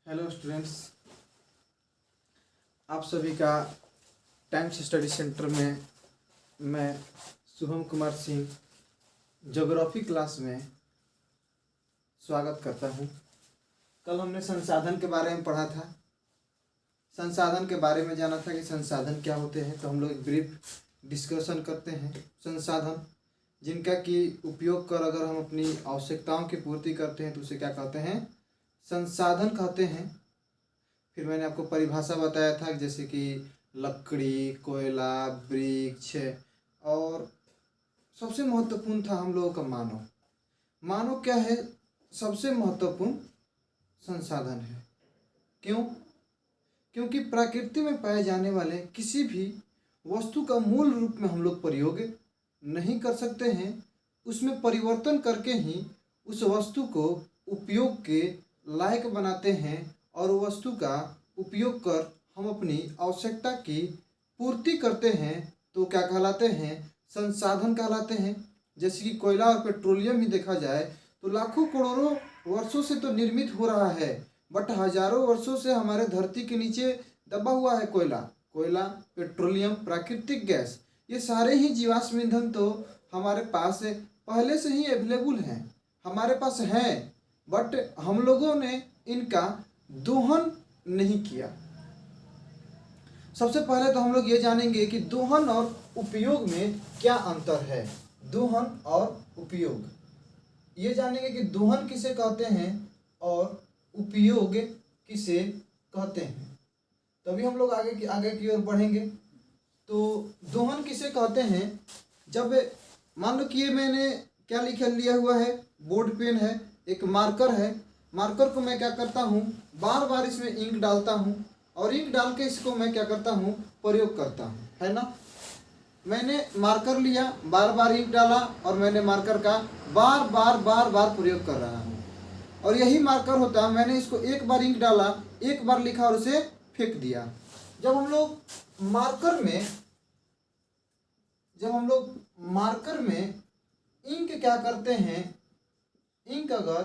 Hello students, आप सभी का टाइम्स स्टडी सेंटर में मैं शुभम कुमार सिंह ज्योग्राफी क्लास में स्वागत करता हूं। कल हमने संसाधन के बारे में पढ़ा था। संसाधन के बारे में जाना था कि संसाधन क्या होते हैं, तो हम लोग एक ब्रीफ डिस्कशन करते हैं। संसाधन जिनका कि उपयोग कर अगर हम अपनी आवश्यकताओं की पूर्ति करते हैं तो उसे क्या कहते हैं, संसाधन कहते हैं। फिर मैंने आपको परिभाषा बताया था जैसे कि लकड़ी, कोयला, वृक्ष, और सबसे महत्वपूर्ण था हम लोगों का मानव। मानव क्या है? सबसे महत्वपूर्ण संसाधन है। क्यों? क्योंकि प्रकृति में पाए जाने वाले किसी भी वस्तु का मूल रूप में हम लोग प्रयोग नहीं कर सकते हैं। उसमें परिवर्तन करके ही उस वस्तु को उपयोग के लायक बनाते हैं और वस्तु का उपयोग कर हम अपनी आवश्यकता की पूर्ति करते हैं। तो क्या कहलाते हैं? संसाधन कहलाते हैं। जैसे कि कोयला और पेट्रोलियम ही देखा जाए तो लाखों करोड़ों वर्षों से तो निर्मित हो रहा है, बट हजारों वर्षों से हमारे धरती के नीचे दबा हुआ है कोयला, पेट्रोलियम, प्राकृतिक गैस, ये सारे ही जीवाश्म ईंधन तो हमारे पास पहले से ही अवेलेबल हैं, हमारे पास हैं, बट हम लोगों ने इनका दोहन नहीं किया। सबसे पहले तो हम लोग ये जानेंगे कि दोहन और उपयोग में क्या अंतर है। दोहन और उपयोग ये जानेंगे कि दोहन किसे कहते हैं और उपयोग किसे कहते हैं। तभी हम लोग आगे की ओर बढ़ेंगे। तो दोहन किसे कहते हैं? जब मान लो कि ये मैंने क्या लिया हुआ है, बोर्ड पेन है, एक मार्कर है। मार्कर को मैं क्या करता हूँ, बार बार इसमें इंक डालता हूँ और इंक डाल के इसको मैं क्या करता हूँ, प्रयोग करता हूँ, है ना। मैंने मार्कर लिया, बार बार इंक डाला और मैंने मार्कर का बार बार प्रयोग कर रहा हूँ। और यही मार्कर होता, मैंने इसको एक बार इंक डाला, एक बार लिखा और उसे फेंक दिया। जब हम लोग मार्कर में इंक क्या करते हैं, इंक अगर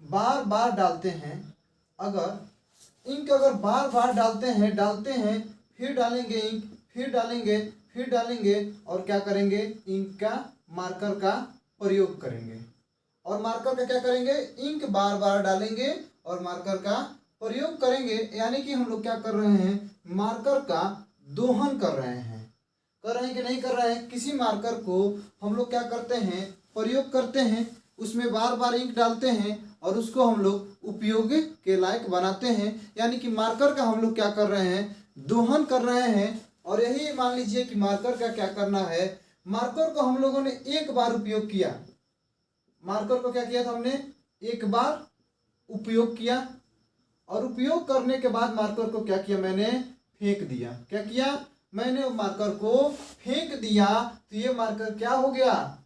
बार बार डालते हैं, अगर बार बार डालते हैं, फिर डालेंगे इंक, फिर डालेंगे और क्या करेंगे, इंक का, मार्कर का प्रयोग करेंगे। और मार्कर का क्या करेंगे, इंक बार बार डालेंगे और मार्कर का प्रयोग करेंगे। यानी कि हम लोग क्या कर रहे हैं, मार्कर का दोहन कर रहे हैं कि नहीं कर रहे हैं। किसी मार्कर को हम लोग क्या करते हैं, प्रयोग करते हैं, उसमें बार बार इंक डालते हैं और उसको हम लोग उपयोग के लायक बनाते हैं। यानी कि मार्कर का हम लोग क्या कर रहे हैं, दोहन कर रहे हैं। और यही मान लीजिए कि मार्कर का क्या करना है, मार्कर को हम लोगों ने एक बार उपयोग किया। मार्कर को क्या किया था हमने, एक बार उपयोग किया और उपयोग करने के बाद मार्कर को क्या किया, मैंने फेंक दिया। क्या किया, मैंने मार्कर को फेंक दिया। तो ये मार्कर क्या हो गया,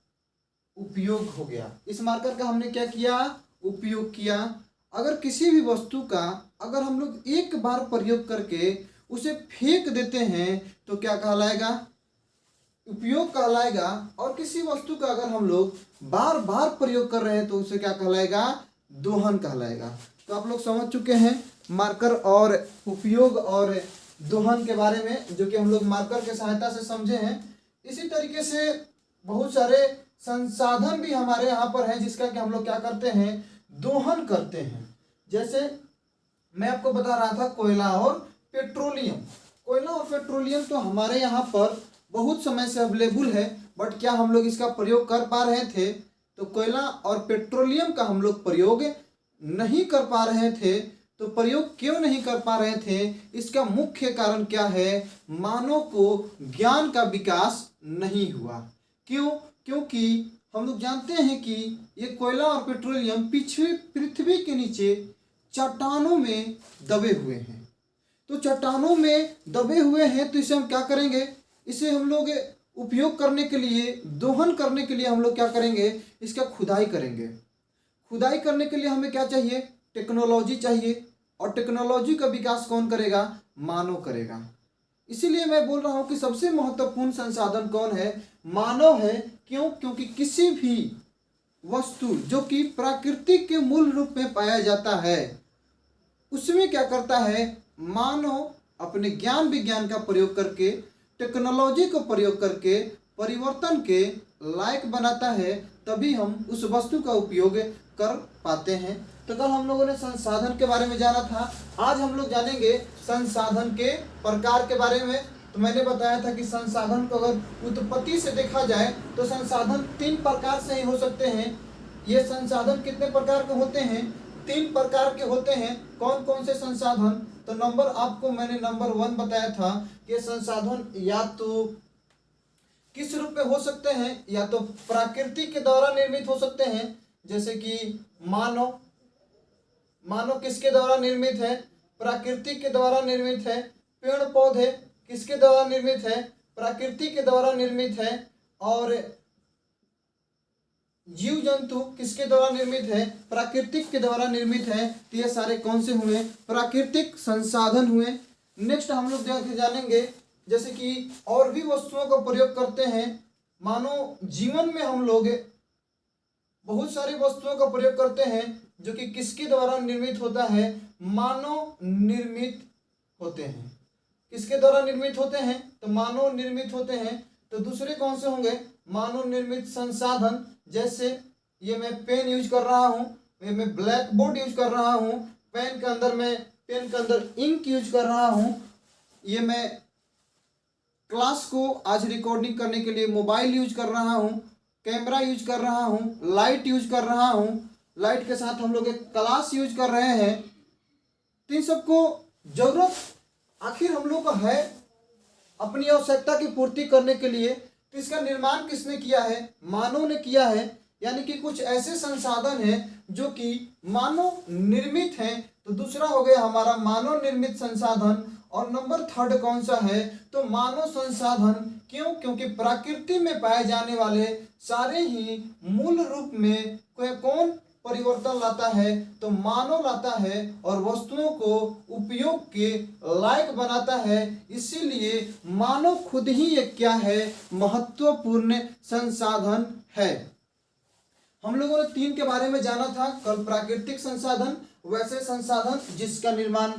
उपयोग हो गया। इस मार्कर का हमने क्या किया, उपयोग किया। अगर किसी भी वस्तु का अगर हम लोग एक बार प्रयोग करके उसे फेंक देते हैं तो क्या कहलाएगा, उपयोग कहलाएगा। और किसी वस्तु का अगर हम लोग बार बार प्रयोग कर रहे हैं तो उसे क्या कहलाएगा, दोहन कहलाएगा। तो आप लोग समझ चुके हैं मार्कर और उपयोग और दोहन के बारे में, जो कि हम लोग मार्कर के सहायता से समझे हैं। इसी तरीके से बहुत सारे संसाधन भी हमारे यहाँ पर हैं जिसका कि हम लोग क्या करते हैं, दोहन करते हैं। जैसे मैं आपको बता रहा था कोयला और पेट्रोलियम। कोयला और पेट्रोलियम तो हमारे यहाँ पर बहुत समय से अवेलेबल है, बट क्या हम लोग इसका प्रयोग कर पा रहे थे? तो कोयला और पेट्रोलियम का हम लोग प्रयोग नहीं कर पा रहे थे। तो प्रयोग क्यों नहीं कर पा रहे थे? इसका मुख्य कारण क्या है, मानव को ज्ञान का विकास नहीं हुआ। क्यों? क्योंकि हम लोग जानते हैं कि ये कोयला और पेट्रोलियम पृथ्वी के नीचे चट्टानों में दबे हुए हैं। तो चट्टानों में दबे हुए हैं तो इसे हम क्या करेंगे, इसे हम लोग उपयोग करने के लिए, दोहन करने के लिए हम लोग क्या करेंगे, इसका खुदाई करेंगे। खुदाई करने के लिए हमें क्या चाहिए, टेक्नोलॉजी चाहिए। और टेक्नोलॉजी का विकास कौन करेगा, मानव करेगा। इसीलिए मैं बोल रहा हूं कि सबसे महत्वपूर्ण संसाधन कौन है, मानव है। क्यों? क्योंकि किसी भी वस्तु जो कि प्राकृतिक के मूल रूप में पाया जाता है, उसमें क्या करता है, मानव अपने ज्ञान विज्ञान का प्रयोग करके, टेक्नोलॉजी को प्रयोग करके परिवर्तन के लायक बनाता है, तभी हम उस वस्तु का उपयोग कर पाते हैं। तो कल हम लोगों ने संसाधन के बारे में जाना था, आज हम लोग जानेंगे संसाधन के प्रकार के बारे में। तो मैंने बताया था कि संसाधन को अगर उत्पत्ति से देखा जाए तो संसाधन 3 प्रकार से ही हो सकते हैं। ये संसाधन कितने प्रकार के होते हैं, 3 प्रकार के होते हैं। कौन कौन से संसाधन, तो आपको मैंने नंबर 1 बताया था कि संसाधन या तो किस रूप में हो सकते हैं, या तो प्रकृति के द्वारा निर्मित हो सकते हैं, जैसे कि मानव किसके द्वारा निर्मित है, प्रकृति के द्वारा निर्मित है। पेड़ पौधे किसके द्वारा निर्मित है, प्रकृति के द्वारा निर्मित है। और जीव जंतु किसके द्वारा निर्मित है, प्राकृतिक के द्वारा निर्मित है। तो ये सारे कौन से हुए, प्राकृतिक संसाधन हुए। नेक्स्ट हम लोग जानेंगे जैसे कि और भी वस्तुओं का प्रयोग करते हैं। मानो जीवन में हम लोग बहुत सारी वस्तुओं का प्रयोग करते हैं जो कि किसके द्वारा निर्मित होता है, मानव निर्मित होते हैं। किसके द्वारा निर्मित होते हैं, तो मानव निर्मित होते हैं। तो दूसरे कौन से होंगे, मानव निर्मित संसाधन। जैसे ये मैं पेन यूज कर रहा हूँ, मैं ब्लैक बोर्ड यूज कर रहा हूँ, पेन के अंदर इंक यूज कर रहा हूँ। ये मैं क्लास को आज रिकॉर्डिंग करने के लिए मोबाइल यूज कर रहा हूँ, कैमरा यूज कर रहा हूँ, लाइट यूज कर रहा हूँ, लाइट के साथ हम लोग एक क्लास यूज कर रहे हैं। तो इन सबको जरूरत आखिर हम लोग का है अपनी आवश्यकता की पूर्ति करने के लिए। तो इसका निर्माण किसने किया है, मानव ने किया है। यानी कि कुछ ऐसे संसाधन हैं जो कि मानव निर्मित हैं। तो दूसरा हो गया हमारा मानव निर्मित संसाधन। और नंबर 3 कौन सा है, तो मानव संसाधन। क्यों, क्योंकि प्रकृति में पाए जाने वाले सारे ही मूल रूप में कौन परिवर्तन लाता है, तो मानव लाता है और वस्तुओं को उपयोग के लायक बनाता है। इसीलिए मानव खुद ही एक क्या है, महत्वपूर्ण संसाधन है। हम लोगों ने 3 के बारे में जाना था कल, प्राकृतिक संसाधन, वैसे संसाधन जिसका निर्माण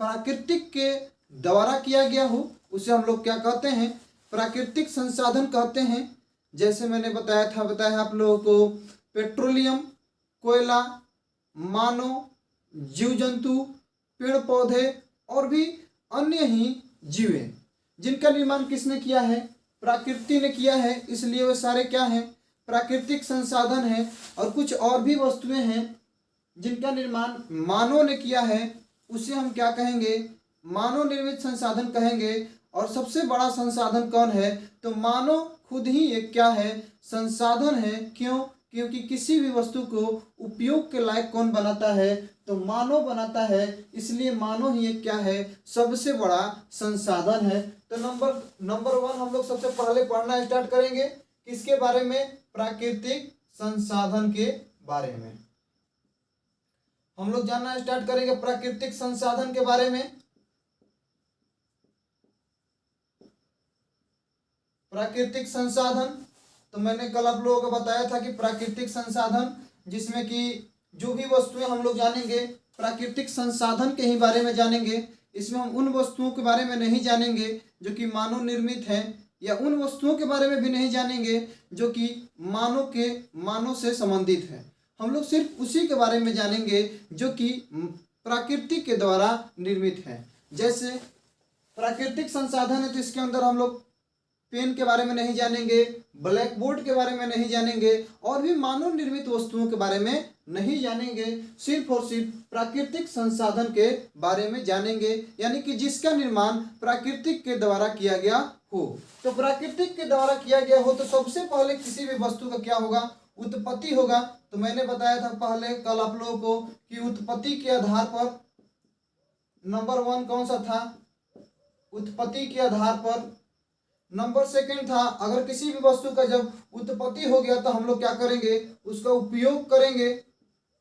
प्राकृतिक के द्वारा किया गया हो, उसे हम लोग क्या कहते हैं, प्राकृतिक संसाधन कहते हैं। जैसे मैंने बताया आप लोगों को पेट्रोलियम, कोयला, मानव, जीव जंतु, पेड़ पौधे और भी अन्य ही जीवें, जिनका निर्माण किसने किया है, प्रकृति ने किया है। इसलिए वे सारे क्या हैं, प्राकृतिक संसाधन हैं। और कुछ और भी वस्तुएं हैं जिनका निर्माण मानव ने किया है, उसे हम क्या कहेंगे, मानव निर्मित संसाधन कहेंगे। और सबसे बड़ा संसाधन कौन है, तो मानव खुद ही एक क्या है, संसाधन है। क्यों, क्योंकि किसी भी वस्तु को उपयोग के लायक कौन बनाता है, तो मानव बनाता है। इसलिए मानव ही एक क्या है, सबसे बड़ा संसाधन है। तो नंबर 1 हम लोग सबसे पहले पढ़ना स्टार्ट करेंगे किसके बारे में, प्राकृतिक संसाधन के बारे में हम लोग जानना स्टार्ट करेंगे, प्राकृतिक संसाधन के बारे में। प्राकृतिक संसाधन, तो मैंने कल आप लोगों को बताया था कि प्राकृतिक संसाधन जिसमें कि जो भी वस्तुएं हम लोग जानेंगे प्राकृतिक संसाधन के ही बारे में जानेंगे। इसमें हम उन वस्तुओं के बारे में नहीं जानेंगे जो कि मानव निर्मित हैं, या उन वस्तुओं के बारे में भी नहीं जानेंगे जो कि मानव से संबंधित है। हम लोग सिर्फ उसी के बारे में जानेंगे जो कि प्रकृति के द्वारा निर्मित है। जैसे प्राकृतिक संसाधन है तो इसके अंदर हम लोग पेन के बारे में नहीं जानेंगे, ब्लैक बोर्ड के बारे में नहीं जानेंगे, और भी मानव निर्मित वस्तुओं के बारे में नहीं जानेंगे। सिर्फ और सिर्फ प्राकृतिक संसाधन के बारे में जानेंगे, यानी कि जिसका निर्माण प्राकृतिक के द्वारा किया गया हो। तो प्राकृतिक के द्वारा किया गया हो तो सबसे पहले किसी भी वस्तु का क्या होगा, उत्पत्ति होगा। तो मैंने बताया था पहले कल आप लोगों को कि उत्पत्ति के आधार पर नंबर 1 कौन सा था, उत्पत्ति के आधार पर। नंबर 2 था अगर किसी भी वस्तु का जब उत्पत्ति हो गया तो हम लोग क्या करेंगे, उसका उपयोग करेंगे।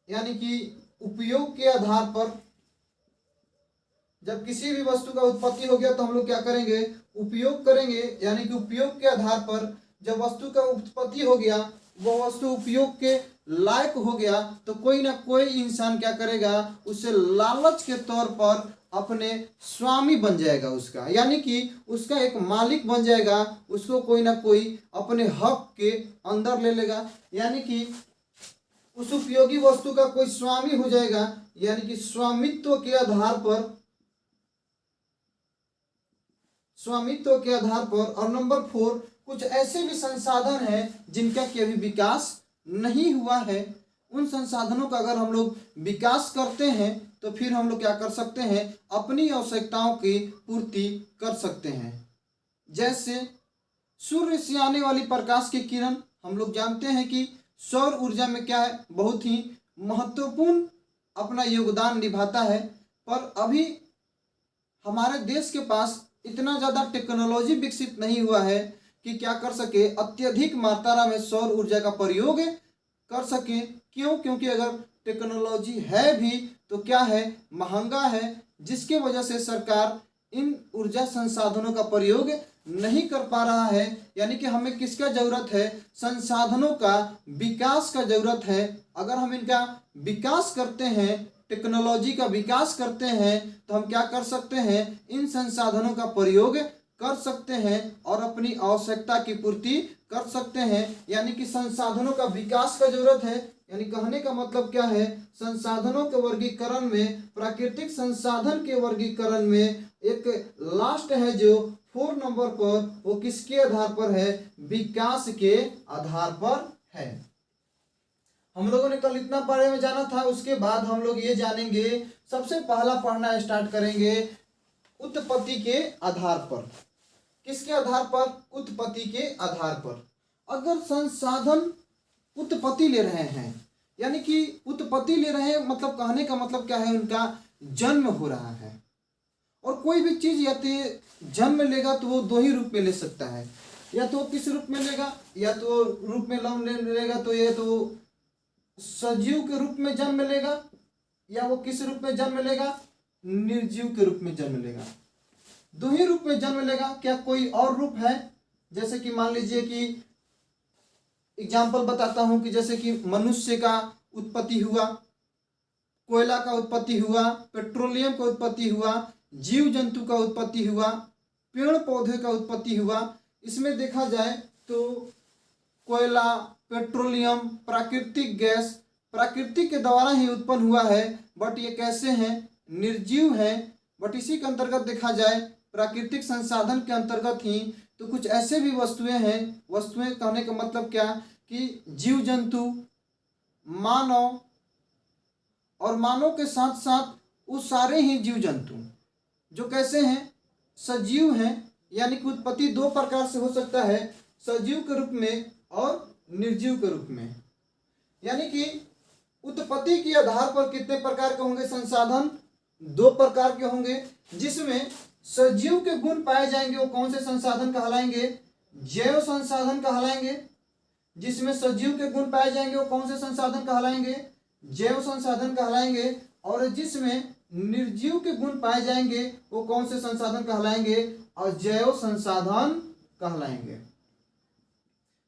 यानी कि उपयोग के आधार पर जब किसी भी वस्तु का उत्पत्ति हो गया तो हम लोग क्या करेंगे, उपयोग करेंगे। यानी कि उपयोग के आधार पर जब वस्तु का उत्पत्ति हो गया वह वस्तु उपयोग के लायक हो गया तो कोई ना कोई इंसान क्या करेगा, उसे लालच के तौर पर अपने स्वामी बन जाएगा उसका, यानी कि उसका एक मालिक बन जाएगा, उसको कोई ना कोई अपने हक के अंदर ले लेगा, यानी कि उस उपयोगी वस्तु का कोई स्वामी हो जाएगा, यानी कि स्वामित्व के आधार पर, स्वामित्व के आधार पर। और नंबर 4, कुछ ऐसे भी संसाधन हैं जिनका कि अभी विकास नहीं हुआ है, उन संसाधनों का अगर हम लोग विकास करते हैं तो फिर हम लोग क्या कर सकते हैं, अपनी आवश्यकताओं की पूर्ति कर सकते हैं। जैसे सूर्य से आने वाली प्रकाश की किरण, हम लोग जानते हैं कि सौर ऊर्जा में क्या है, बहुत ही महत्वपूर्ण अपना योगदान निभाता है। पर अभी हमारे देश के पास इतना ज़्यादा टेक्नोलॉजी विकसित नहीं हुआ है कि क्या कर सके, अत्यधिक मात्रा में सौर ऊर्जा का प्रयोग कर सके। क्यों? क्योंकि अगर टेक्नोलॉजी है भी तो क्या है, महंगा है, जिसके वजह से सरकार इन ऊर्जा संसाधनों का प्रयोग नहीं कर पा रहा है। यानी कि हमें किसका जरूरत है, संसाधनों का विकास का जरूरत है। अगर हम इनका विकास करते हैं, टेक्नोलॉजी का विकास करते हैं, तो हम क्या कर सकते हैं, इन संसाधनों का प्रयोग कर सकते हैं और अपनी आवश्यकता की पूर्ति कर सकते हैं। यानी कि संसाधनों का विकास का जरूरत है। यानी कहने का मतलब क्या है, संसाधनों के वर्गीकरण में, प्राकृतिक संसाधन के वर्गीकरण में एक लास्ट है जो 4 नंबर पर, वो किसके आधार पर है, विकास के आधार पर है। हम लोगों ने कल इतना बारे में जाना था। उसके बाद हम लोग ये जानेंगे, सबसे पहला पढ़ना स्टार्ट करेंगे उत्पत्ति के आधार पर। किसके आधार पर, उत्पत्ति के आधार पर। अगर संसाधन उत्पत्ति ले रहे हैं, यानी कि उत्पत्ति ले रहे हैं, मतलब कहने का मतलब क्या है, उनका जन्म हो रहा है। और कोई भी चीज या तो जन्म लेगा तो वो 2 ही रूप में ले सकता है, या तो किस रूप में लेगा, या तो रूप में लेगा तो ये तो सजीव के रूप में जन्म लेगा, या वो किस रूप में जन्म लेगा, निर्जीव के रूप में जन्म लेगा। 2 ही रूप में जन्म लेगा। क्या कोई और रूप है? जैसे कि मान लीजिए कि एग्जाम्पल बताता हूं कि जैसे कि मनुष्य का उत्पत्ति हुआ, कोयला का उत्पत्ति हुआ, पेट्रोलियम का उत्पत्ति हुआ, जीव जंतु का उत्पत्ति हुआ, पेड़ पौधे का उत्पत्ति हुआ। इसमें देखा जाए तो कोयला, पेट्रोलियम, प्राकृतिक गैस प्रकृति के द्वारा ही उत्पन्न हुआ है, बट ये कैसे हैं, निर्जीव हैं। बट इसी के अंतर्गत देखा जाए, प्राकृतिक संसाधन के अंतर्गत ही, तो कुछ ऐसे भी वस्तुएं हैं, वस्तुएं कहने का मतलब क्या कि जीव जंतु, मानव, और मानव के साथ साथ वो सारे ही जीव जंतु जो कैसे हैं, सजीव हैं। यानी कि उत्पत्ति 2 प्रकार से हो सकता है, सजीव के रूप में और निर्जीव के रूप में। यानी कि उत्पत्ति के आधार पर कितने प्रकार के होंगे संसाधन, 2 प्रकार के होंगे। जिसमें सजीव के गुण पाए जाएंगे वो कौन से संसाधन कहलाएंगे, जैव संसाधन कहलाएंगे। जिसमें सजीव के गुण पाए जाएंगे वो कौन से संसाधन कहलाएंगे, जैव संसाधन कहलाएंगे। और जिसमें निर्जीव के गुण पाए जाएंगे वो कौन से संसाधन कहलाएंगे, अजैव संसाधन कहलाएंगे।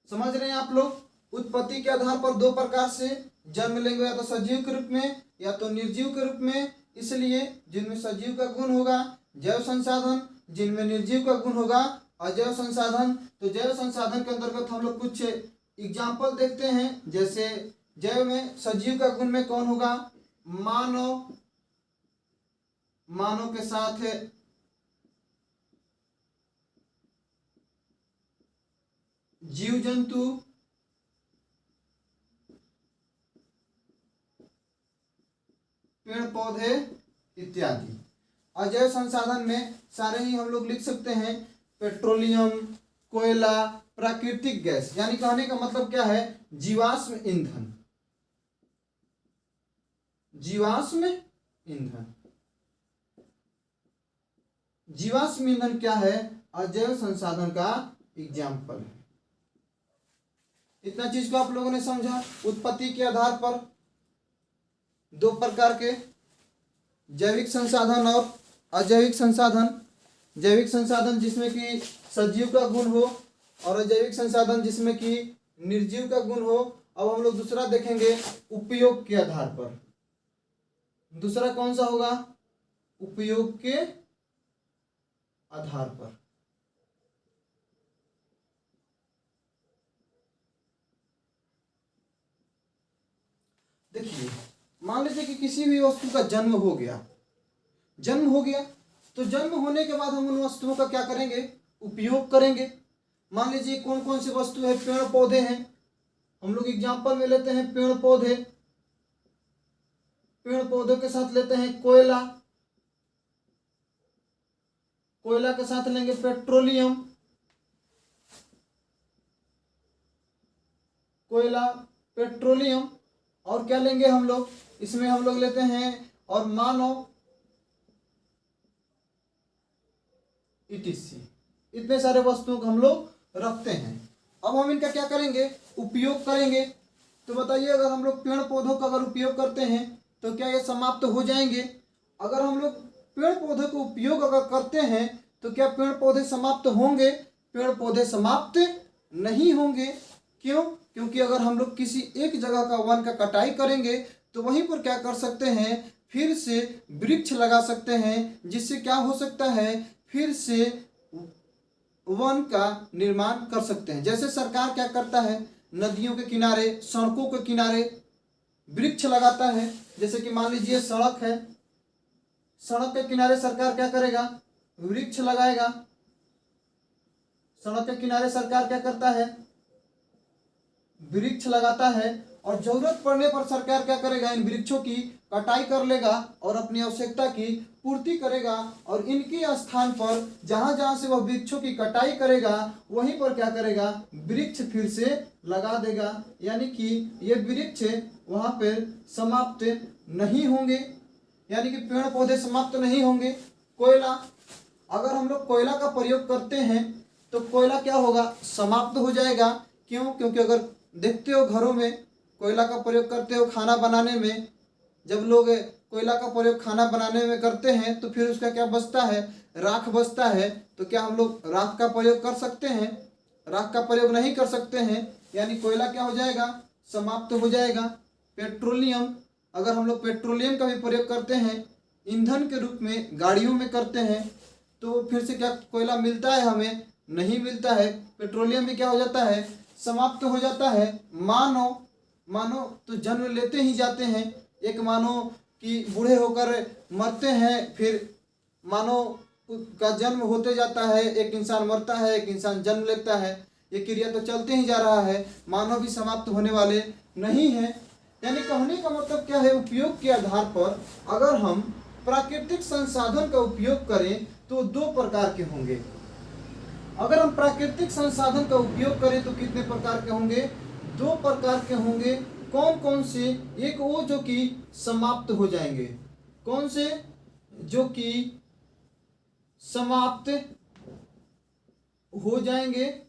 समझ रहे हैं आप लोग? उत्पत्ति के आधार पर 2 प्रकार से जन्म लेंगे, या तो सजीव के रूप में या तो निर्जीव के रूप में। इसलिए जिनमें सजीव का गुण होगा जैव संसाधन, जिनमें निर्जीव का गुण होगा अजैव संसाधन। तो जैव संसाधन के अंतर्गत हम लोग कुछ एग्जाम्पल देखते हैं। जैसे जैव में सजीव का गुण में कौन होगा, मानव, मानव के साथ जीव जंतु, पेड़ पौधे इत्यादि। अजैव संसाधन में सारे ही हम लोग लिख सकते हैं, पेट्रोलियम, कोयला, प्राकृतिक गैस। यानी कहने का मतलब क्या है, जीवाश्म ईंधन, जीवाश्म ईंधन। जीवाश्म ईंधन क्या है, अजैव संसाधन का एग्जाम्पल है। इतना चीज को आप लोगों ने समझा। उत्पत्ति के आधार पर 2 प्रकार के, जैविक संसाधन और अजैविक संसाधन। जैविक संसाधन जिसमें कि सजीव का गुण हो, और अजैविक संसाधन जिसमें कि निर्जीव का गुण हो। अब हम लोग दूसरा देखेंगे उपयोग के आधार पर। दूसरा कौन सा होगा? उपयोग के आधार पर। देखिए, मान लीजिए कि किसी भी वस्तु का जन्म हो गया, तो जन्म होने के बाद हम उन वस्तुओं का क्या करेंगे? उपयोग करेंगे। मान लीजिए कौन कौन सी वस्तु है? पेड़ पौधे हैं। हम लोग एग्जाम्पल में लेते हैं पेड़ पौधे, पेड़ पौधों के साथ लेते हैं कोयला, कोयला के साथ लेंगे पेट्रोलियम, कोयला, पेट्रोलियम, और क्या लेंगे हम लोग? इसमें हम लोग लेते हैं और मानव, etc। इतने सारे वस्तुओं को हम लोग रखते हैं। अब हम इनका क्या करेंगे? उपयोग करेंगे। तो बताइए, अगर हम लोग पेड़ पौधों का अगर उपयोग करते हैं तो क्या ये समाप्त हो जाएंगे? अगर हम लोग पेड़ पौधे को उपयोग अगर करते हैं तो क्या पेड़ पौधे समाप्त होंगे? पेड़ पौधे समाप्त नहीं होंगे। क्यों? क्योंकि अगर हम लोग किसी एक जगह का वन का कटाई करेंगे तो वहीं पर क्या कर सकते हैं? फिर से वृक्ष लगा सकते हैं, जिससे क्या हो सकता है? फिर से वन का निर्माण कर सकते हैं। जैसे सरकार क्या करता है? नदियों के किनारे, सड़कों के किनारे वृक्ष लगाता है। जैसे कि मान लीजिए सड़क है, सड़क के किनारे सरकार क्या करेगा? वृक्ष लगाएगा। सड़क के किनारे सरकार क्या करता है? वृक्ष लगाता है। और जरूरत पड़ने पर सरकार क्या करेगा? इन वृक्षों की कटाई कर लेगा और अपनी आवश्यकता की पूर्ति करेगा। और इनके स्थान पर जहां जहां से वह वृक्षों की कटाई करेगा वहीं पर क्या करेगा? वृक्ष फिर से लगा देगा। यानी कि ये वृक्ष वहां पर समाप्त नहीं होंगे, यानी कि पेड़ पौधे समाप्त नहीं होंगे। कोयला, अगर हम लोग कोयला का प्रयोग करते हैं तो कोयला क्या होगा? समाप्त हो जाएगा। क्यों? क्योंकि अगर देखते हो घरों में कोयला का प्रयोग करते हो खाना बनाने में, जब लोग कोयला का प्रयोग खाना बनाने में करते हैं तो फिर उसका क्या बचता है? राख बचता है। तो क्या हम लोग राख का प्रयोग कर सकते हैं? राख का प्रयोग नहीं कर सकते हैं। यानी कोयला क्या हो जाएगा? समाप्त हो जाएगा। पेट्रोलियम, अगर हम लोग पेट्रोलियम का भी प्रयोग करते हैं, ईंधन के रूप में गाड़ियों में करते हैं, तो फिर से क्या कोयला मिलता है? हमें नहीं मिलता है। पेट्रोलियम भी क्या हो जाता है? समाप्त हो जाता है। मानव तो जन्म लेते ही जाते हैं। एक मानव कि बूढ़े होकर मरते हैं, फिर मानव का जन्म होते जाता है। एक इंसान मरता है, एक इंसान जन्म लेता है। ये क्रिया तो चलते ही जा रहा है। मानव भी समाप्त होने वाले नहीं है। यानी कहने का मतलब क्या है? उपयोग के आधार पर अगर हम प्राकृतिक संसाधन का उपयोग करें तो दो प्रकार के होंगे। अगर हम प्राकृतिक संसाधन का उपयोग करें तो कितने प्रकार के होंगे? दो प्रकार के होंगे। कौन कौन से? एक वो जो कि समाप्त हो जाएंगे। कौन से? जो कि समाप्त हो जाएंगे।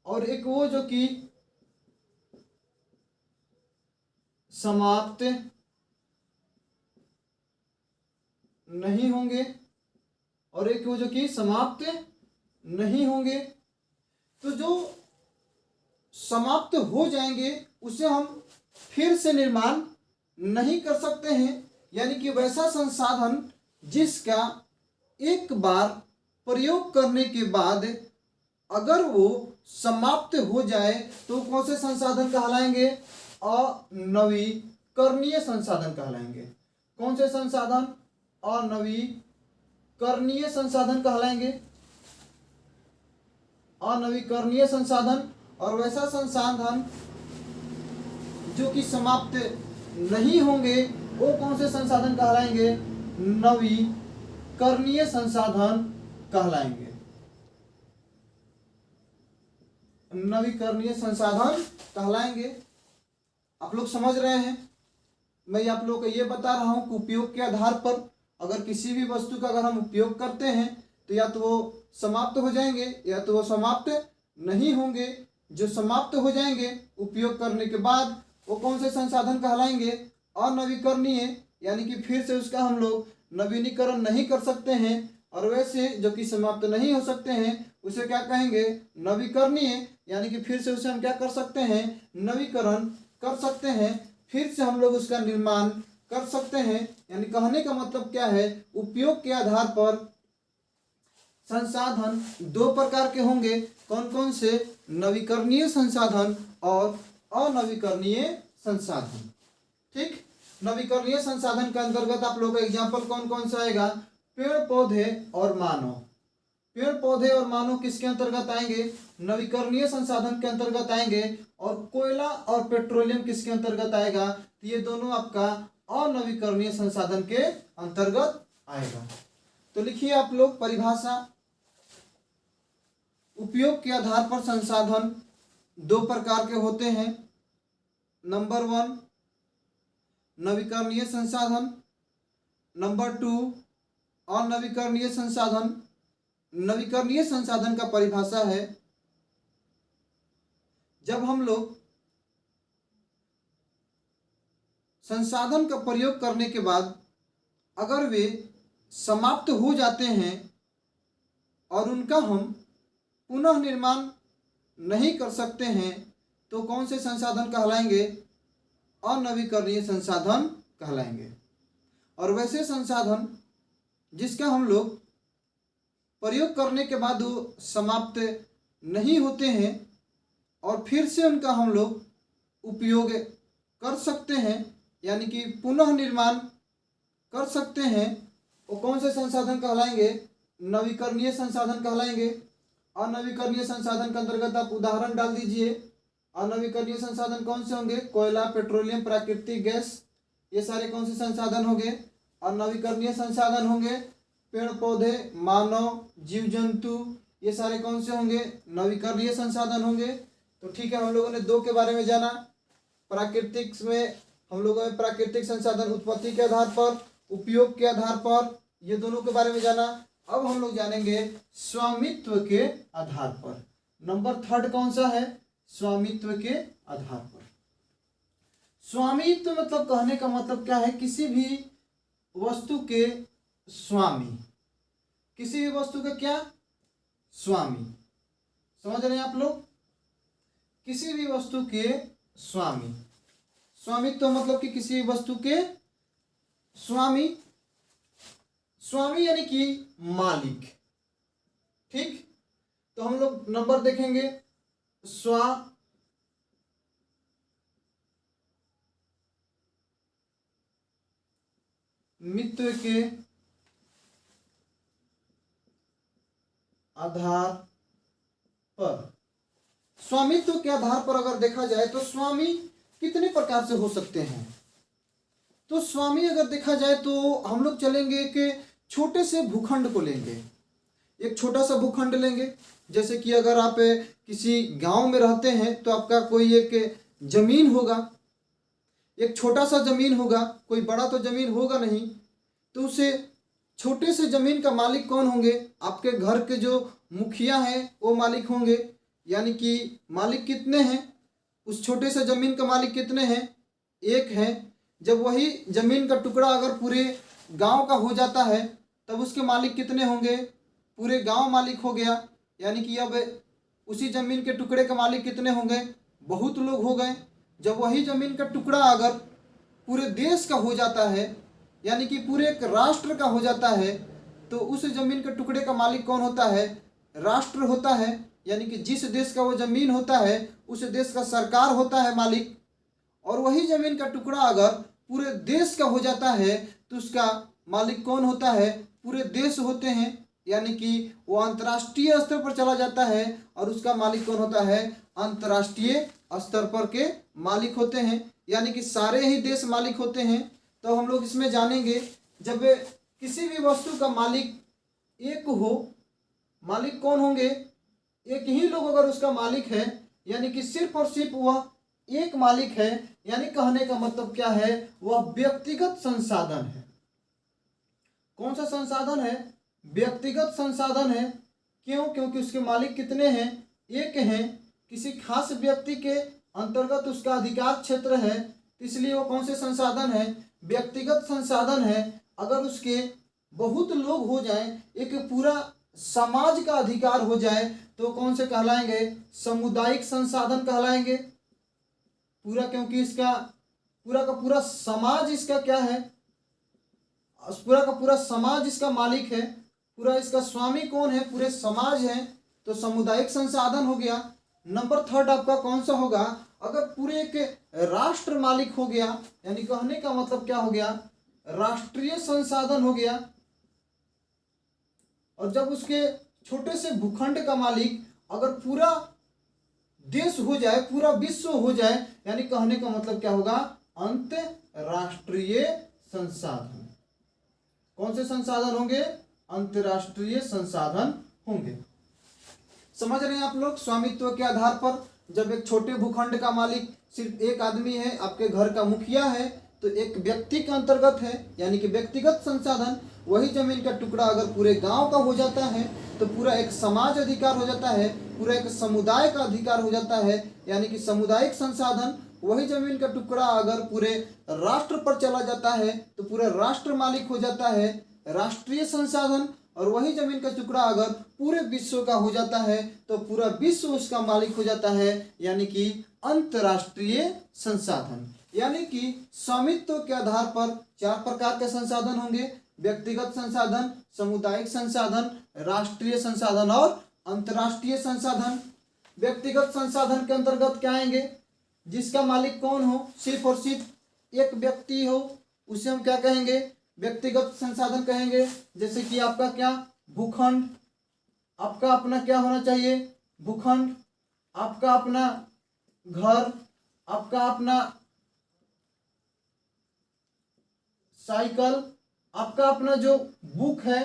और एक वो जो कि समाप्त नहीं होंगे। और एक वो जो कि समाप्त नहीं होंगे। तो जो समाप्त हो जाएंगे उसे हम फिर से निर्माण नहीं कर सकते हैं। यानी कि वैसा संसाधन जिसका एक बार प्रयोग करने के बाद अगर वो समाप्त हो जाए तो कौन से संसाधन कहलाएंगे? अनवीकरणीय संसाधन कहलाएंगे। कौन से संसाधन? अनवीकरणीय संसाधन कहलाएंगे। अनवीकरणीय संसाधन। और वैसा संसाधन जो कि समाप्त नहीं होंगे वो कौन से संसाधन कहलाएंगे? नवीकरणीय संसाधन कहलाएंगे। नवीकरणीय संसाधन कहलाएंगे। आप लोग समझ रहे हैं? मैं आप लोगों को ये बता रहा हूं कि उपयोग के आधार पर अगर किसी भी वस्तु का अगर हम उपयोग करते हैं तो या तो वो समाप्त हो जाएंगे या तो वो समाप्त नहीं होंगे। जो समाप्त हो जाएंगे उपयोग करने के बाद वो कौन से संसाधन कहलाएंगे? अनवीकरणीय, यानी कि फिर से उसका हम लोग नवीनीकरण नहीं कर सकते हैं। और वैसे जो कि समाप्त नहीं हो सकते हैं उसे क्या कहेंगे? नवीकरणीय, यानी कि फिर से उसे हम क्या कर सकते हैं, नवीकरण कर सकते हैं, फिर से हम लोग उसका निर्माण कर सकते हैं। यानी कहने का मतलब क्या है, उपयोग के आधार पर संसाधन दो प्रकार के होंगे। कौन कौन से, नवीकरणीय संसाधन और अनवीकरणीय संसाधन। ठीक, नवीकरणीय संसाधन के अंतर्गत आप लोग का एग्जाम्पल कौन कौन सा आएगा, पेड़ पौधे और मानव। पेड़ पौधे और मानव किसके अंतर्गत आएंगे, नवीकरणीय संसाधन के अंतर्गत आएंगे। और कोयला और पेट्रोलियम किसके अंतर्गत आएगा, तो ये दोनों आपका अनवीकरणीय संसाधन के अंतर्गत आएगा। तो लिखिए आप लोग परिभाषा, उपयोग के आधार पर संसाधन दो प्रकार के होते हैं। नंबर 1 नवीकरणीय संसाधन, नंबर 2 अनवीकरणीय संसाधन। नवीकरणीय संसाधन का परिभाषा है, जब हम लोग संसाधन का प्रयोग करने के बाद अगर वे समाप्त हो जाते हैं और उनका हम पुनः निर्माण नहीं कर सकते हैं तो कौन से संसाधन कहलाएंगे, अनवीकरणीय संसाधन कहलाएंगे। और वैसे संसाधन जिसका हम लोग प्रयोग करने के बाद वो समाप्त नहीं होते हैं और फिर से उनका हम लोग उपयोग कर सकते हैं, यानी कि पुनः निर्माण कर सकते हैं, वो कौन से संसाधन कहलाएंगे, नवीकरणीय संसाधन कहलाएंगे। अनवीकरणीय संसाधन के अंतर्गत आप उदाहरण डाल दीजिए। अनवीकरणीय संसाधन कौन से होंगे, कोयला, पेट्रोलियम, प्राकृतिक गैस, ये सारे कौन से संसाधन होंगे, अनवीकरणीय संसाधन होंगे। पेड़ पौधे, मानव, जीव जंतु, ये सारे कौन से होंगे, नवीकरणीय संसाधन होंगे। तो ठीक है, हम लोगों ने दो के बारे में जाना। प्राकृतिक में हम लोगों ने प्राकृतिक संसाधन उत्पत्ति के आधार पर, उपयोग के आधार पर, ये दोनों के बारे में जाना। अब हम लोग जानेंगे स्वामित्व के आधार पर। नंबर 3 कौन सा है, स्वामित्व के आधार पर। स्वामित्व मतलब कहने का मतलब क्या है, किसी भी वस्तु के स्वामी, किसी भी वस्तु का क्या, स्वामी। समझ रहे हैं आप लोग, किसी भी वस्तु के स्वामी। स्वामित्व मतलब कि किसी वस्तु के स्वामी, स्वामी यानी कि मालिक। ठीक, तो हम लोग नंबर देखेंगे, स्वामित्व के आधार पर। स्वामित्व के आधार पर अगर देखा जाए तो स्वामी कितने प्रकार से हो सकते हैं। तो स्वामी अगर देखा जाए तो हम लोग चलेंगे कि छोटे से भूखंड को लेंगे। एक छोटा सा भूखंड लेंगे, जैसे कि अगर आप किसी गांव में रहते हैं तो आपका कोई एक जमीन होगा, एक छोटा सा जमीन होगा, कोई बड़ा तो जमीन होगा नहीं। तो उसे छोटे से जमीन का मालिक कौन होंगे, आपके घर के जो मुखिया हैं वो मालिक होंगे। यानी कि मालिक कितने हैं, उस छोटे से जमीन का मालिक कितने हैं, एक है। जब वही जमीन का टुकड़ा अगर पूरे गांव का हो जाता है तब उसके मालिक कितने होंगे, पूरे गांव मालिक हो गया। यानी कि अब उसी जमीन के टुकड़े का मालिक कितने होंगे, बहुत लोग हो गए। जब वही जमीन का टुकड़ा अगर पूरे देश का हो जाता है, यानी कि पूरे एक राष्ट्र का हो जाता है, तो उस जमीन के टुकड़े का मालिक कौन होता है, राष्ट्र होता है। यानी कि जिस देश का वो जमीन होता है उस देश का सरकार होता है मालिक। और वही जमीन का टुकड़ा अगर पूरे देश का हो जाता है तो उसका मालिक कौन होता है, पूरे देश होते हैं। यानी कि वो अंतर्राष्ट्रीय स्तर पर चला जाता है और उसका मालिक कौन होता है, अंतर्राष्ट्रीय स्तर पर के मालिक होते हैं। यानी कि सारे ही देश मालिक होते हैं। तो हम लोग इसमें जानेंगे, जब किसी भी वस्तु का मालिक एक हो, मालिक कौन होंगे, एक ही लोग अगर उसका मालिक है, यानी कि सिर्फ और सिर्फ वह एक मालिक है। यानी कहने का मतलब क्या है, वह व्यक्तिगत संसाधन है। कौन सा संसाधन है, व्यक्तिगत संसाधन है। क्यों, क्योंकि उसके मालिक कितने हैं, एक हैं। किसी खास व्यक्ति के अंतर्गत उसका अधिकार क्षेत्र है, इसलिए वो कौन से संसाधन है, व्यक्तिगत संसाधन है। अगर उसके बहुत लोग हो जाएं, एक पूरा समाज का अधिकार हो जाए तो कौन से कहलाएंगे, सामुदायिक संसाधन कहलाएंगे। पूरा, क्योंकि इसका पूरा का पूरा समाज इसका क्या है, पूरा का पूरा समाज इसका मालिक है, पूरा इसका स्वामी कौन है, पूरे समाज है, तो सामुदायिक संसाधन हो गया। नंबर थर्ड आपका कौन सा होगा, अगर पूरे एक राष्ट्र मालिक हो गया, यानी कहने का मतलब क्या हो गया, राष्ट्रीय संसाधन हो गया। और जब उसके छोटे से भूखंड का मालिक अगर पूरा देश हो जाए, पूरा विश्व हो जाए, यानी कहने का मतलब क्या होगा, अंतरराष्ट्रीय संसाधन। कौन से संसाधन होंगे, अंतरराष्ट्रीय संसाधन होंगे। समझ रहे हैं आप लोग। स्वामित्व के आधार पर जब एक छोटे भूखंड का मालिक सिर्फ एक आदमी है, आपके घर का मुखिया है, तो एक व्यक्ति के अंतर्गत है, यानी कि व्यक्तिगत संसाधन। वही जमीन का टुकड़ा अगर पूरे गांव का हो जाता है तो पूरा एक समाज अधिकार हो जाता है, पूरा एक समुदाय का अधिकार हो जाता है, यानी कि सामुदायिक संसाधन। वही जमीन का टुकड़ा अगर पूरे राष्ट्र पर चला जाता है तो पूरा राष्ट्र मालिक हो जाता है, राष्ट्रीय संसाधन। और वही जमीन का टुकड़ा अगर पूरे विश्व का हो जाता है तो पूरा विश्व उसका मालिक हो जाता है, यानी कि अंतरराष्ट्रीय संसाधन। यानी कि स्वामित्व के आधार पर 4 प्रकार के संसाधन होंगे, व्यक्तिगत संसाधन, सामुदायिक संसाधन, राष्ट्रीय संसाधन और अंतरराष्ट्रीय संसाधन। व्यक्तिगत संसाधन के अंतर्गत क्या आएंगे, जिसका मालिक कौन हो, सिर्फ और सिर्फ एक व्यक्ति हो, उसे हम क्या कहेंगे, व्यक्तिगत संसाधन कहेंगे। जैसे कि आपका क्या, भूखंड, आपका अपना क्या होना चाहिए, भूखंड, आपका अपना घर, आपका अपना साइकिल, आपका अपना जो बुक है,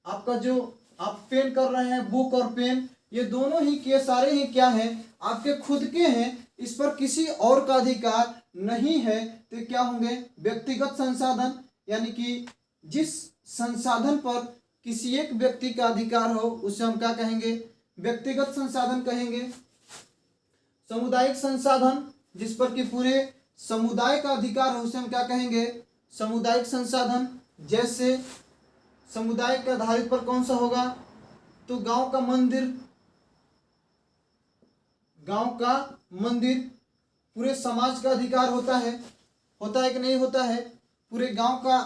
आपका जो आप पेन कर रहे हैं, बुक और पेन, ये दोनों ही के सारे ही क्या हैं, आपके खुद के हैं, इस पर किसी और का अधिकार नहीं है, तो क्या होंगे, व्यक्तिगत संसाधन। यानी कि जिस संसाधन पर किसी एक व्यक्ति का अधिकार हो उसे हम क्या कहेंगे, व्यक्तिगत संसाधन कहेंगे। सामुदायिक संसाधन, जिस पर कि पूरे समुदाय का अधिकार हो उसे हम क्या कहेंगे, सामुदायिक संसाधन। जैसे समुदाय के आधारित पर कौन सा होगा, तो गांव का मंदिर, गांव का मंदिर पूरे समाज का अधिकार होता है कि नहीं होता है, पूरे गांव का,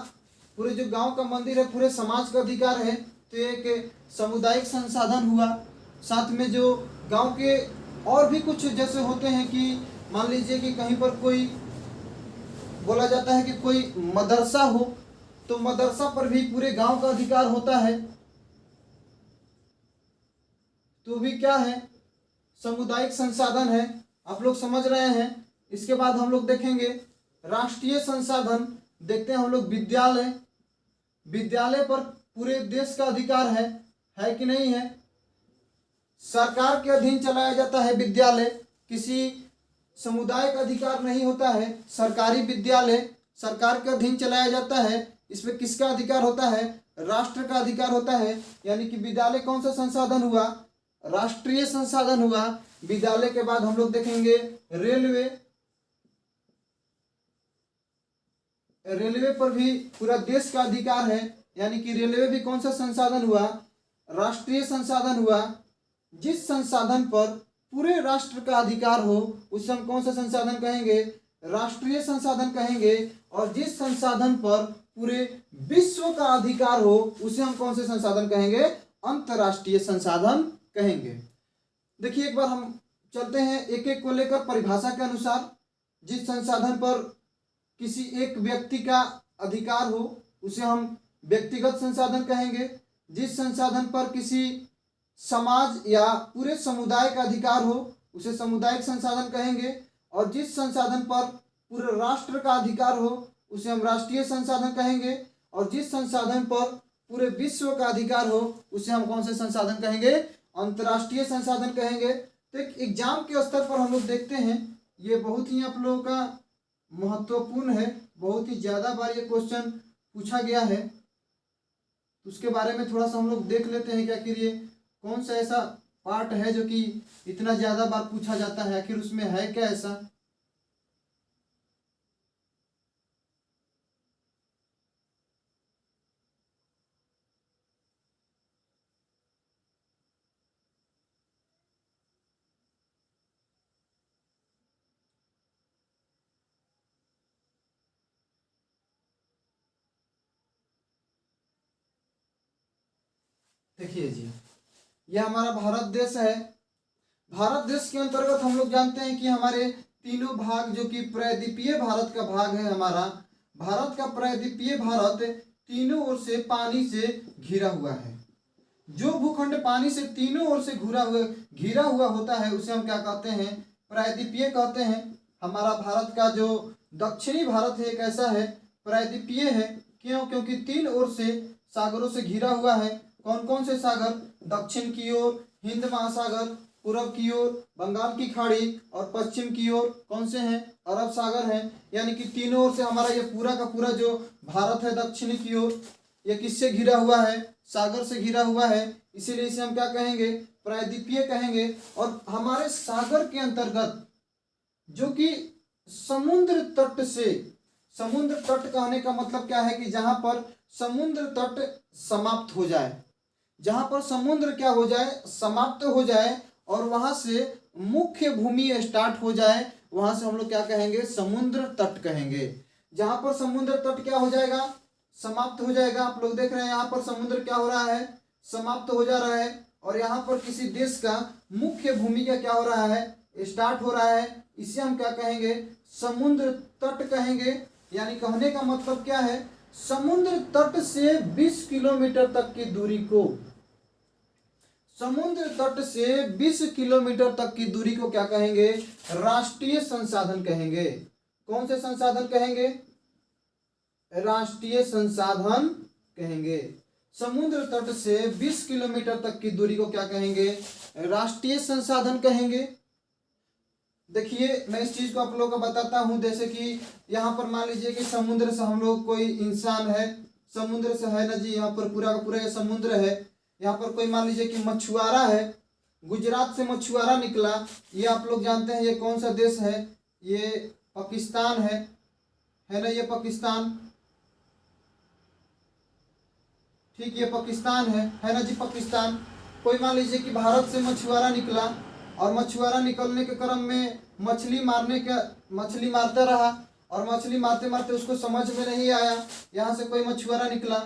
पूरे जो गांव का मंदिर है पूरे समाज का अधिकार है, तो एक सामुदायिक संसाधन हुआ। साथ में जो गांव के और भी कुछ जैसे होते हैं कि मान लीजिए कि कहीं पर कोई बोला जाता है कि कोई मदरसा हो, तो मदरसा पर भी पूरे गांव का अधिकार होता है, तो भी क्या है, सामुदायिक संसाधन है। आप लोग समझ रहे हैं। इसके बाद हम लोग देखेंगे राष्ट्रीय संसाधन। देखते हैं हम लोग विद्यालय, विद्यालय पर पूरे देश का अधिकार है कि नहीं है, सरकार के अधीन चलाया जाता है विद्यालय, किसी समुदाय का अधिकार नहीं होता है। सरकारी विद्यालय सरकार के अधीन चलाया जाता है, इसमें किसका अधिकार होता है, राष्ट्र का अधिकार होता है। यानी कि विद्यालय कौन सा संसाधन हुआ, राष्ट्रीय संसाधन हुआ। विद्यालय के बाद हम लोग देखेंगे रेलवे, रेलवे पर भी पूरा देश का अधिकार है, यानी कि रेलवे भी कौन सा संसाधन हुआ, राष्ट्रीय संसाधन हुआ। जिस संसाधन पर पूरे राष्ट्र का अधिकार हो उसे हम कौन सा संसाधन कहेंगे, राष्ट्रीय संसाधन कहेंगे। और जिस संसाधन पर पूरे विश्व का अधिकार हो उसे हम कौन से संसाधन कहेंगे, अंतरराष्ट्रीय संसाधन कहेंगे। देखिए एक बार हम चलते हैं एक एक को लेकर परिभाषा के अनुसार। जिस संसाधन पर किसी एक व्यक्ति का अधिकार हो उसे हम व्यक्तिगत संसाधन कहेंगे। जिस संसाधन पर किसी समाज या पूरे समुदाय का अधिकार हो उसे सामुदायिक संसाधन कहेंगे। और जिस संसाधन पर पूरे राष्ट्र का अधिकार हो उसे हम राष्ट्रीय संसाधन कहेंगे। और जिस संसाधन पर पूरे विश्व का अधिकार हो उसे हम कौन से संसाधन कहेंगे, अंतर्राष्ट्रीय संसाधन कहेंगे। तो एक एग्जाम के स्तर पर हम लोग देखते हैं, ये बहुत ही आप लोगों का महत्वपूर्ण है, बहुत ही ज़्यादा बार ये क्वेश्चन पूछा गया है। उसके बारे में थोड़ा सा हम लोग देख लेते हैं कि आखिर ये कौन सा ऐसा पार्ट है जो कि इतना ज़्यादा बार पूछा जाता है, आखिर उसमें है क्या ऐसा। देखिए जी, यह हमारा भारत देश है। भारत देश के अंतर्गत हम लोग जानते हैं कि हमारे तीनों भाग, जो कि प्रायद्वीपीय भारत का भाग है हमारा, भारत का प्रायद्वीपीय भारत तीनों ओर से पानी से घिरा हुआ है। जो भूखंड पानी से तीनों ओर से घिरा हुआ होता है उसे हम क्या कहते हैं, प्रायद्वीपीय कहते हैं। हमारा भारत का जो दक्षिणी भारत है एक ऐसा है, प्रायद्वीपीय है। क्यों? क्योंकि तीन ओर से सागरों से घिरा हुआ है। कौन कौन से सागर? दक्षिण की ओर हिंद महासागर, पूर्व की ओर बंगाल की खाड़ी, और पश्चिम की ओर कौन से हैं? अरब सागर हैं। यानी कि तीनों ओर से हमारा ये पूरा का पूरा जो भारत है दक्षिण की ओर, ये किससे घिरा हुआ है? सागर से घिरा हुआ है। इसीलिए इसे हम क्या कहेंगे? प्रायद्वीपीय कहेंगे। और हमारे सागर के अंतर्गत जो कि समुद्र तट से, समुद्र तट कहने का मतलब क्या है कि जहां पर समुद्र तट समाप्त हो जाए, जहां पर समुद्र क्या हो जाए? समाप्त हो जाए, और वहां से मुख्य भूमि स्टार्ट हो जाए, वहां से हम लोग क्या कहेंगे? समुद्र तट कहेंगे। जहां पर समुद्र तट क्या हो जाएगा? समाप्त हो जाएगा। आप लोग देख रहे हैं यहाँ पर समुद्र क्या हो रहा है? समाप्त हो जा रहा है। और यहाँ पर किसी देश का मुख्य भूमि का क्या हो रहा है? स्टार्ट हो रहा है। इसे हम क्या कहेंगे? समुद्र तट कहेंगे। यानी कहने का मतलब क्या है? समुद्र तट से 20 किलोमीटर तक की दूरी को, समुद्र तट से 20 किलोमीटर तक की दूरी को क्या कहेंगे? राष्ट्रीय संसाधन कहेंगे। कौन से संसाधन कहेंगे? राष्ट्रीय संसाधन कहेंगे। समुद्र तट से 20 किलोमीटर तक की दूरी को क्या कहेंगे? राष्ट्रीय संसाधन कहेंगे। देखिए, मैं इस चीज को आप लोगों को बताता हूं। जैसे कि यहाँ पर मान लीजिए कि समुद्र से हम लोग, कोई इंसान है, समुद्र से है ना जी, यहाँ पर पूरा का पूरा समुद्र है। यहाँ पर कोई मान लीजिए कि मछुआरा है, गुजरात से मछुआरा निकला। ये आप लोग जानते हैं ये कौन सा देश है? ये पाकिस्तान है ना? ये पाकिस्तान, ठीक, ये पाकिस्तान है ना जी, पाकिस्तान। कोई मान लीजिए कि भारत से मछुआरा निकला, और मछुआरा निकलने के क्रम में मछली मारता रहा, और मछली मारते मारते उसको समझ में नहीं आया। यहाँ से कोई मछुआरा निकला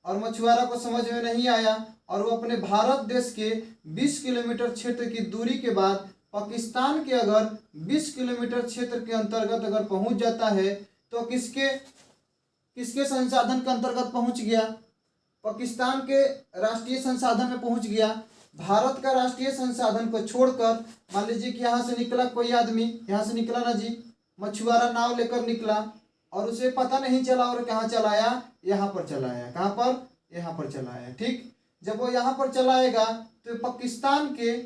और मछुआरा को समझ में नहीं आया, और वो अपने भारत देश के 20 किलोमीटर क्षेत्र की दूरी के बाद पाकिस्तान के अगर 20 किलोमीटर क्षेत्र के अंतर्गत अगर पहुंच जाता है, तो किसके संसाधन के अंतर्गत पहुंच गया? पाकिस्तान के राष्ट्रीय संसाधन में पहुंच गया। भारत का राष्ट्रीय संसाधन को छोड़कर मान लीजिए कि यहाँ से निकला कोई आदमी, यहाँ से निकला ना जी, मछुआरा नाव लेकर निकला, और उसे पता नहीं चला और कहाँ चला आया? यहाँ पर चला आया। कहाँ पर? यहाँ पर चला आया। ठीक, जब वो यहाँ पर चला आएगा तो पाकिस्तान के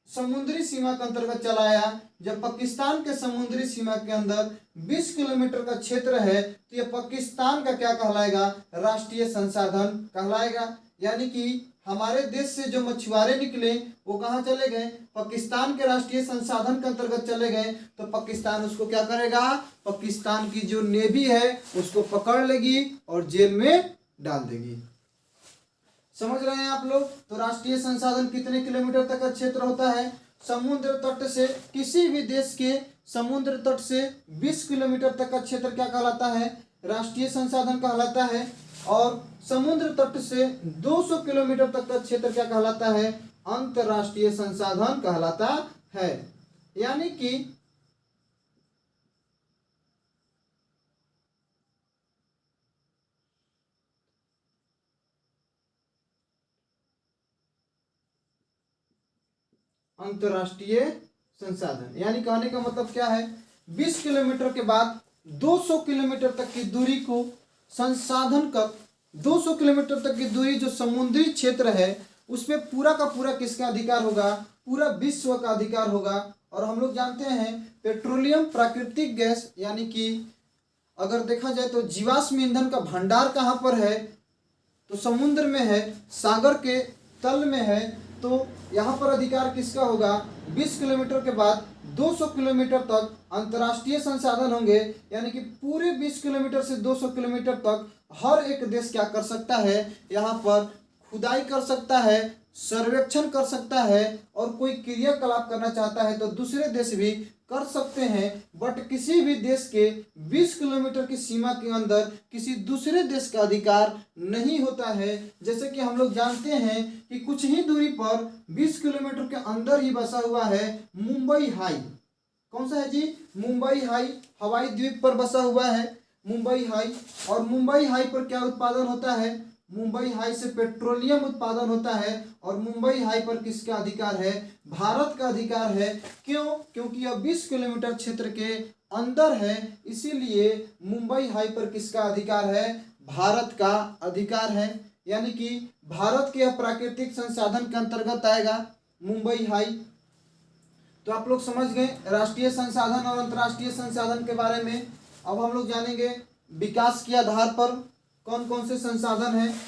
समुद्री सीमा के अंतर्गत चला आया। जब पाकिस्तान के समुद्री सीमा के अंदर 20 किलोमीटर का क्षेत्र है, तो ये पाकिस्तान का क्या कहलाएगा? राष्ट्रीय संसाधन कहलाएगा। यानी कि हमारे देश से जो मछुआरे निकले वो कहाँ चले गए? पाकिस्तान के राष्ट्रीय संसाधन के अंतर्गत चले गए। तो पाकिस्तान उसको क्या करेगा? पाकिस्तान की जो नेवी है उसको पकड़ लेगी और जेल में डाल देगी। समझ रहे हैं आप लोग? तो राष्ट्रीय संसाधन कितने किलोमीटर तक का क्षेत्र होता है? समुद्र तट से, किसी भी देश के समुद्र तट से 20 किलोमीटर तक का क्षेत्र क्या कहलाता है? राष्ट्रीय संसाधन कहलाता है। और समुद्र तट से 200 किलोमीटर तक का क्षेत्र क्या कहलाता है? अंतर्राष्ट्रीय संसाधन कहलाता है। यानी कि अंतर्राष्ट्रीय संसाधन, यानी कहने का मतलब क्या है? 20 किलोमीटर के बाद 200 किलोमीटर तक की दूरी को संसाधन कर, 200 किलोमीटर तक की दूरी जो समुद्री क्षेत्र है उसमें पूरा का पूरा किसका अधिकार होगा? पूरा विश्व का अधिकार होगा। और हम लोग जानते हैं पेट्रोलियम, प्राकृतिक गैस, यानी कि अगर देखा जाए तो जीवाश्म ईंधन का भंडार कहाँ पर है? तो समुद्र में है, सागर के तल में है। तो यहाँ पर अधिकार किसका होगा? 20 किलोमीटर के बाद 200 किलोमीटर तक अंतर्राष्ट्रीय संसाधन होंगे। यानी कि पूरे 20 किलोमीटर से 200 किलोमीटर तक हर एक देश क्या कर सकता है? यहाँ पर खुदाई कर सकता है, सर्वेक्षण कर सकता है, और कोई क्रियाकलाप करना चाहता है तो दूसरे देश भी कर सकते हैं, बट किसी भी देश के 20 किलोमीटर की सीमा के अंदर किसी दूसरे देश का अधिकार नहीं होता है। जैसे कि हम लोग जानते हैं कि कुछ ही दूरी पर 20 किलोमीटर के अंदर ही बसा हुआ है मुंबई हाई। कौन सा है जी? मुंबई हाई हवाई द्वीप पर बसा हुआ है मुंबई हाई। और मुंबई हाई पर क्या उत्पादन होता है? मुंबई हाई से पेट्रोलियम उत्पादन होता है। और मुंबई हाई पर किसका अधिकार है? भारत का अधिकार है। क्यों? क्योंकि यह 20 किलोमीटर क्षेत्र के अंदर है, इसीलिए मुंबई हाई पर किसका अधिकार है? भारत का अधिकार है। यानी कि भारत के प्राकृतिक संसाधन के अंतर्गत आएगा मुंबई हाई। तो आप लोग समझ गए राष्ट्रीय संसाधन और अंतर्राष्ट्रीय संसाधन के बारे में। अब हम लोग जानेंगे विकास के आधार पर कौन कौन से संसाधन हैं।